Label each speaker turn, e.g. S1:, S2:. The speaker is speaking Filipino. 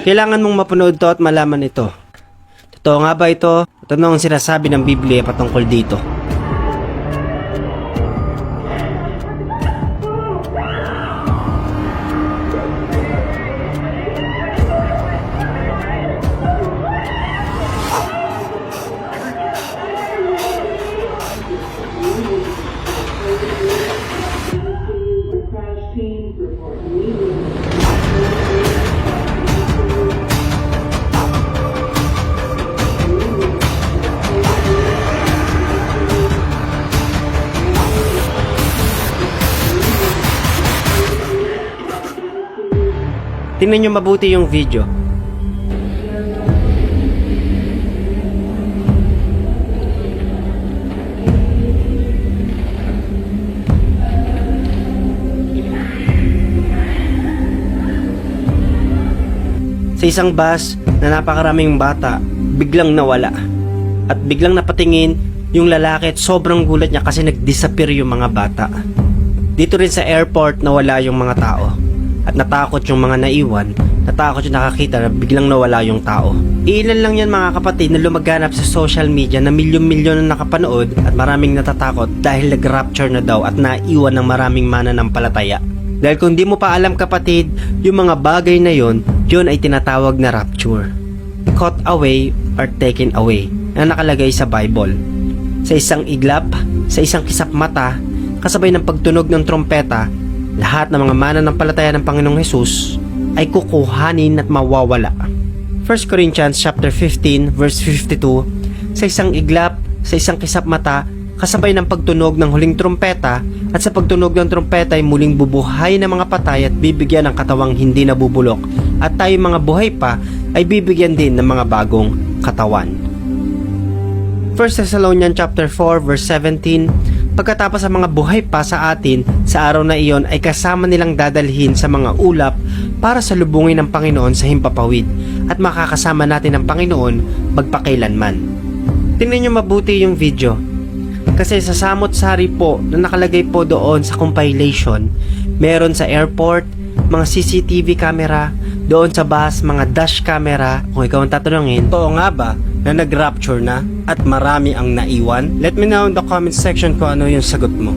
S1: Kailangan mong mapanood to at malaman ito. Totoo nga ba ito? Ito na ang sinasabi ng Biblia patungkol dito. Tingnan nyo mabuti yung video. Sa isang bus na napakaraming bata, biglang nawala. At biglang napatingin yung lalaki at sobrang gulat niya kasi nag-disappear yung mga bata. Dito rin sa airport nawala yung mga tao. At natakot yung mga naiwan, natakot yung nakakita na biglang nawala yung tao. Ilan lang yan mga kapatid na lumaganap sa social media na milyon-milyon na nakapanood at maraming natatakot dahil nag-rapture na daw at naiwan ng maraming mananampalataya. Dahil kung di mo pa alam kapatid, yung mga bagay na yon ay tinatawag na rapture. Caught away or taken away na nakalagay sa Bible. Sa isang iglap, sa isang kisap mata, kasabay ng pagtunog ng trompeta, lahat ng mga mananampalataya ng Panginoong Hesus ay kukuhanin at mawawala. 1 Corinthians chapter 15 verse 52, sa isang iglap, sa isang kisap mata, kasabay ng pagtunog ng huling trompeta, at sa pagtunog ng trompeta ay muling bubuhay ng mga patay at bibigyan ng katawang hindi nabubulok, at tayo mga buhay pa ay bibigyan din ng mga bagong katawan. 1 Thessalonians chapter 4 verse 17, pagkatapos sa mga buhay pa sa atin sa araw na iyon ay kasama nilang dadalhin sa mga ulap para salubungin ng Panginoon sa himpapawid, at makakasama natin ang Panginoon magpakailanman. Tingnan nyo mabuti yung video. Kasi sa samot-sari po na nakalagay po doon sa compilation, meron sa airport, mga CCTV camera, doon sa bus, mga dash camera. Kung ikaw ang tatanungin, totoo nga ba na nag-rapture na at marami ang naiwan? Let me know in the comment section kung ano yung sagot mo.